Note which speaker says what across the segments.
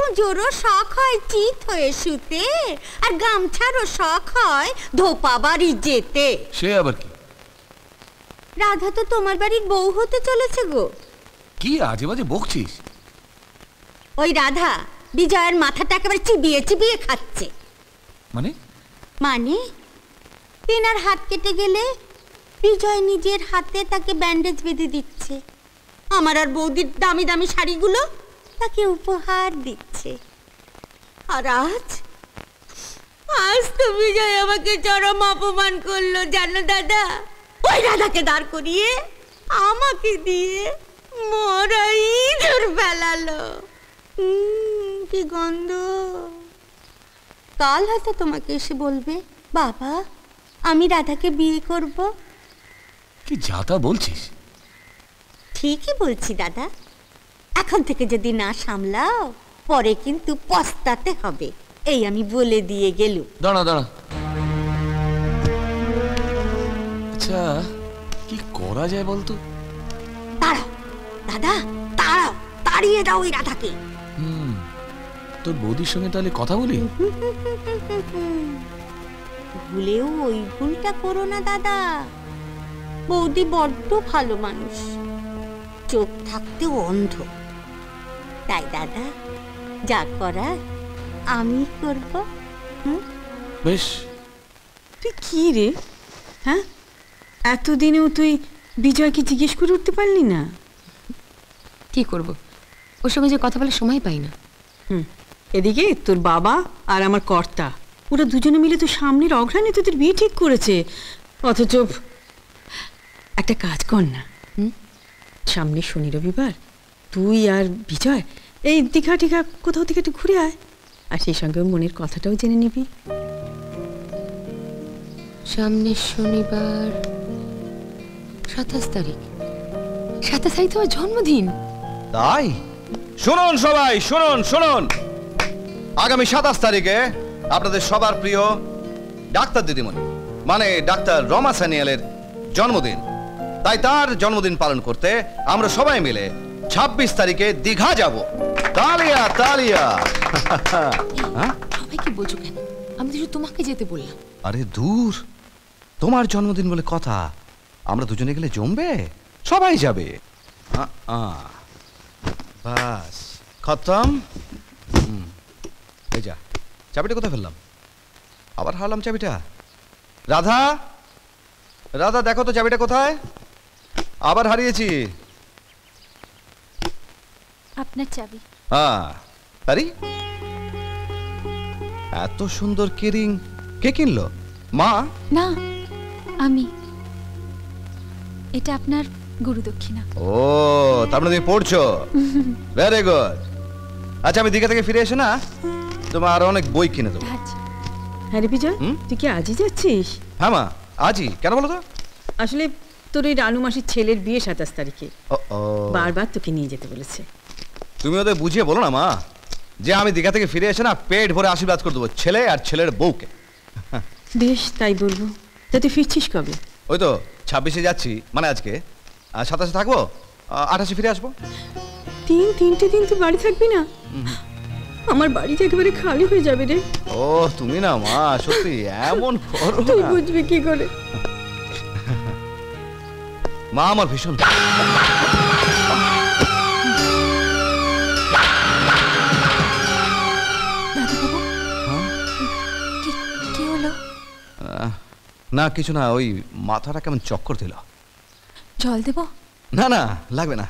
Speaker 1: পুজোরও শখ হয় চিত হয়ে শুতে, আর গামছারও শখ হয় ধোপা বাড়ি যেতে।
Speaker 2: সে আবার কি?
Speaker 1: রাধা তো তোমার বাড়ির বউ হতে চলেছে গো।
Speaker 2: কি আজে বাজে বকছিস?
Speaker 1: ওই রাধা বিজয়ের মাথাটা একেবারে চিবিয়ে চিবিয়ে খাচ্ছে।
Speaker 2: মানে?
Speaker 1: মানে তেনার হাত কেটে গেলে বিজয় নিজের হাতে তাকে ব্যান্ডেজ বেঁধে দিচ্ছে, আমার আর বৌদির দামি দামি শাড়িগুলো তাকে উপহার দিচ্ছে। আর আজ তো বিজয় আমাকে চরম অপমান করলো জানো দাদা। ওই রাধাকে দাঁড় করিয়ে আমাকে দিয়ে মরা ইঁদুর ফেলালো। কি গন্ধ। কাল হয়তো তোমাকে এসে বলবে, বাবা আমি রাধাকে বিয়ে করব।
Speaker 2: কি যাতা বলছিস?
Speaker 1: ঠিকই বলছি দাদা, এখন থেকে যদি না সামলাও পরে কিন্তু পস্তাতে হবে, এই আমি বলে দিয়ে গেলুম।
Speaker 2: দাঁড়া দাঁড়া, আচ্ছা কি করা যায় বলতো?
Speaker 1: দাঁড়াও দাদা, দাঁড়াও, তাড়িয়ে দাও ওই রাধাকে।
Speaker 2: তোর বৌদির সঙ্গে তাহলে কথা বলি।
Speaker 1: ভুলেও ওই ভুলটা করো না দাদা, বৌদি বড্ড ভালো মানুষ, চোখ থাকতেও অন্ধ। তাই দাদা যা করার আমি করব।
Speaker 2: বেশ।
Speaker 3: তুই কি রে, হ্যাঁ এতদিনেও তুই বিজয়কে জিজ্ঞেস করে উঠতে পারলি না?
Speaker 4: কি করব, ওর সঙ্গে যে কথা বলার সময় পাই না।
Speaker 3: এদিকে তোর বাবা আর আমার কর্তা ওরা দুজনে মিলে তো সামনের অঘ্রাণে তোদের বিয়ে ঠিক করেছে, অথচ একটা কাজ কর না, সামনে শনি রবিবার তুই আর বিজয় এই দীঘা টিঘা কোথাও থেকে একটু ঘুরে আয়, আর সেই সঙ্গে মনের কথাটাও জেনে নিবি।
Speaker 4: সামনের শনিবার 27 তারিখ, 27 তারিখ তো আমার জন্মদিন।
Speaker 5: তাই শুনুন সবাই, শুনুন শুনুন, আগামী 27 তারিখে আপনাদের সবার প্রিয় ডাক্তার দিদিমণি মানে ডাক্তার রমা সানিয়ালের জন্মদিন। তাই তার জন্মদিন পালন করতে আমরা সবাই মিলে 26 তারিখে দীঘা যাব। তালিয়া তালিয়া।
Speaker 4: সবাই কি বলছো কেন? আমি তো তোমাকে যেতে বললাম।
Speaker 5: আরে দূর, তোমার জন্মদিন বলে কথা, আমরা দুজনে গেলে জমবে, সবাই যাবে। বাস খতম। এই যা, চাবিটা কোথায় ফেললাম? আবার হারালাম চাবিটা। রাধা, রাধা দেখো তো চাবিটা কোথায়, আবার হারিয়েছি।
Speaker 6: আপনার চাবি।
Speaker 5: তারি এত সুন্দর কেরিং কে কিনলো? মা?
Speaker 6: না, আমি। এটা আপনার গুরু দক্ষিণা।
Speaker 5: ও, তার মানে তুমি পড়ছো? Very good. আচ্ছা আমি দীঘা থেকে ফিরে এসে না তোমার আরো অনেক বই কিনে দেবো।
Speaker 3: হ্যাঁ রে বিজয়, তুই কি আজই যাচ্ছিস?
Speaker 5: হ্যাঁ মা, আজই। কেন বলো তো?
Speaker 3: আসলে তোর ওই রানু মাসির ছেলের বিয়ে 27 তারিখে, বারবার তোকে নিয়ে যেতে বলেছে।
Speaker 5: তুমি ওদের বুঝিয়ে বলো না মা, যে আমি দীঘা থেকে ফিরে এসে না পেট ভরে আশীর্বাদ করে দেবো ছেলে আর ছেলের বউকে।
Speaker 3: বেশ তাই বলবো। তা তুই ফিরছিস কবে?
Speaker 5: ওই তো 26-এ যাচ্ছি, মানে আজকে, 27-এ থাকবো, 28-এ ফিরে আসবো।
Speaker 3: তিনটে দিন তুই বাড়ি থাকবি না? আমার বাড়িটা একেবারে খালি হয়ে যাবে রে।
Speaker 5: ও তুমি না মা, সত্যি এমন করো
Speaker 3: তুই
Speaker 5: না।
Speaker 3: বুঝবি কি করে?
Speaker 5: মা আমার ভীষণ
Speaker 6: কি হলো?
Speaker 5: না কিছু না, ওই মাথাটা কেমন চক্কর দিল।
Speaker 6: জল দেব?
Speaker 5: না না লাগবে না।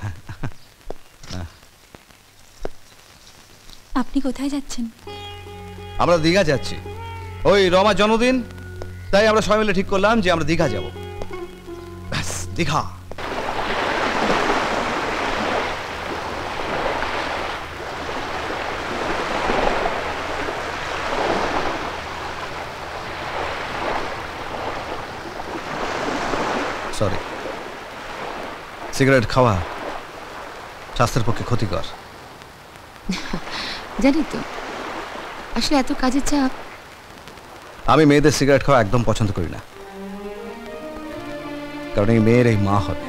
Speaker 6: আপনি কোথায় যাচ্ছেন?
Speaker 5: আমরা দীঘা যাচ্ছি, ওই রমার জন্মদিন, তাই আমরা সবাই মিলে ঠিক করলাম যে আমরা দীঘা যাব। ব্যাস দীঘা। সরি, সিগারেট খাওয়া স্বাস্থ্যের পক্ষে ক্ষতিকর।
Speaker 4: জানি তো, আসলে এত কাজের চাপ।
Speaker 5: আমি মেয়েদের সিগারেট খাওয়া একদম পছন্দ করি না, কারণ এই মেয়ের এই মা হবে,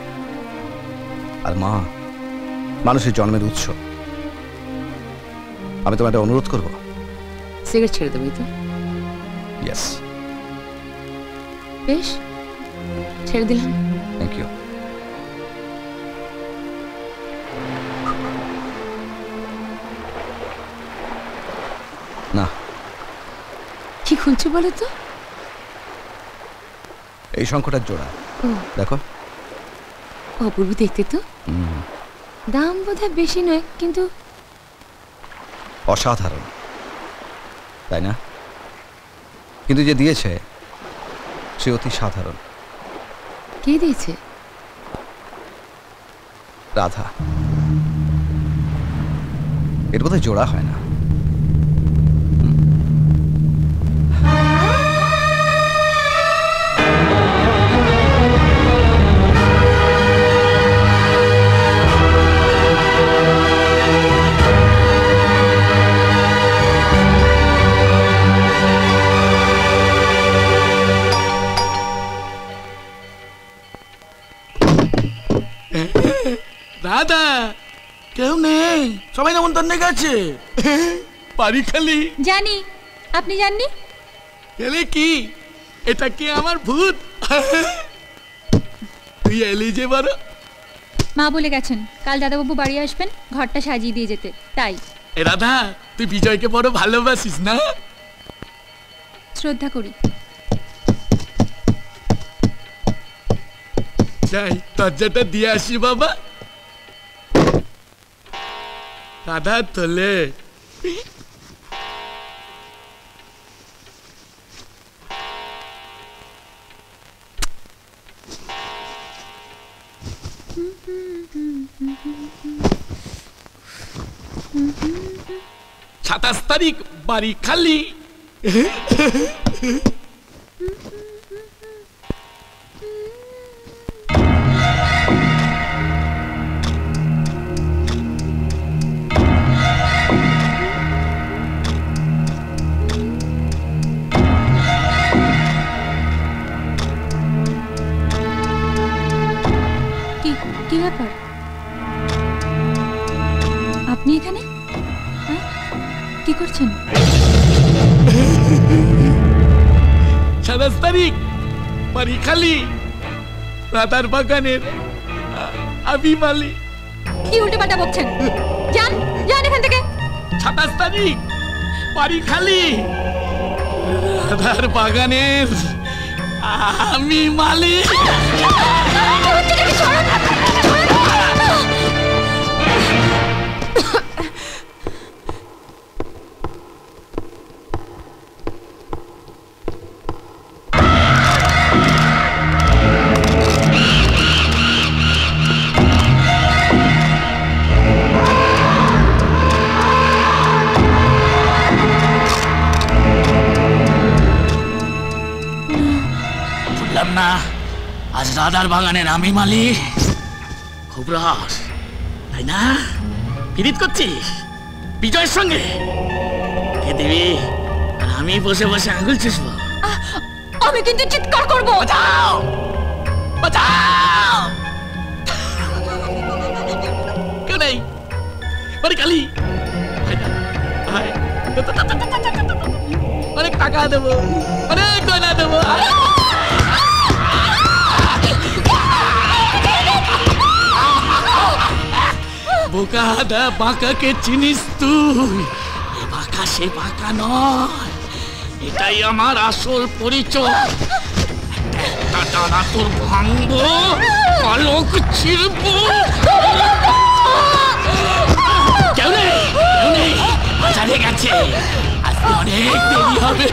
Speaker 5: আর মা মানুষের জন্মের উৎস। আমি তোমার একটা অনুরোধ করবো?
Speaker 4: সিগারেট ছেড়ে দেবে তো?
Speaker 5: ইয়েস।
Speaker 4: বেশ, ছেড়ে দিলাম।
Speaker 5: Thank you. না,
Speaker 4: কি খুলছো বলো তো?
Speaker 5: এই শঙ্খটার জোড়া
Speaker 4: ও,
Speaker 5: দেখো।
Speaker 4: অপূর্ব দেখতে তো। দাম বোধহয় বেশি নয়, কিন্তু
Speaker 5: অসাধারণ, তাই না? কিন্তু যে দিয়েছে সে অতি সাধারণ।
Speaker 4: কে দিয়েছে?
Speaker 5: রাধা। এর বোধহয় জোড়া হয় না।
Speaker 2: দাদা, কেউ নেই, সবাই নেমন্তন্নে গেছে। বাড়ি খালি।
Speaker 6: জানি, আপনি জাননি?
Speaker 2: এলে কি, এটা কি আমার ভূত? তুই এলি যে বড়।
Speaker 6: মা বলে গেছেন কাল দাদাবাবু বাড়ি আসবেন, ঘরটা সাজিয়ে দিয়ে যেতে, তাই।
Speaker 2: এ রাধা, তুই বিজয়কে বড় ভালোবাসিস না?
Speaker 6: শ্রদ্ধা করি।
Speaker 2: যাই, দরজাটা দিয়ে আসি বাবা। রাধা তোলে। সাতাশ তারিখ বাড়ি খালি।
Speaker 6: কি ব্যাপার? আপনি এখানে? হ্যাঁ? কি করছেন?
Speaker 2: 27 তারিখ বাড়ি খালি, রাধার বাগানের আমি মালি।
Speaker 6: কি উল্টে পাল্টা বকছেন? যান যান এখান থেকে।
Speaker 2: 27 তারিখ বাড়ি খালি, রাধার বাগানের আমি মালিক। না, আজ রাধার বাগানের আমি মালিক। খুব রস, তাই না? পিরিত করছিস বিজয়ের সঙ্গে? কে দিবি আর আমি বসে বসে আঙুল চুষবো।
Speaker 6: আমি কিন্তু চিৎকার করব।
Speaker 2: বাঁচাও, বাঁচাও। কেউ নেই বাড়ি খালি। অনেক টাকা দেবো, অনেক গয়না দেবো। বোকা দা বাঁকাকে চিনিস তুই? এ বাঁকা সে বাঁকা নয়, এটাই আমার আসল পরিচয়। একটা ডানা তোর ভাঙবো, পালক ছিড়বো। কেউ নেই, কেউ নেই, বাজারে গেছে, আজকে অনেক দেরি হবে।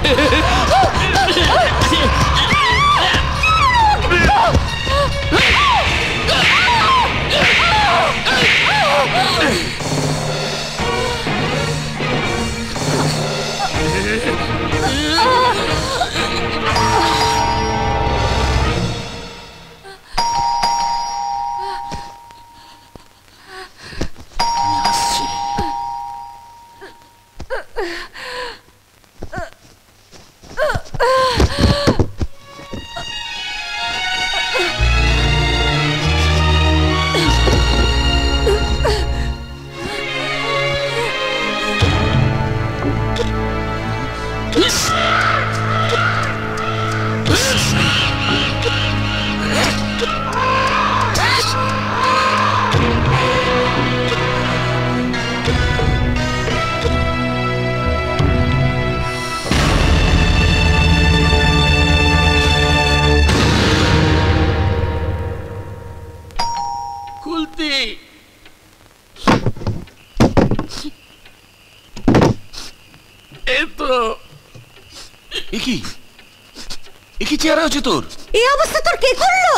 Speaker 7: কি চেহারা হচ্ছে তোর?
Speaker 1: এই অবস্থা তোর কে করলো?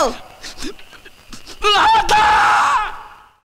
Speaker 2: রাধা!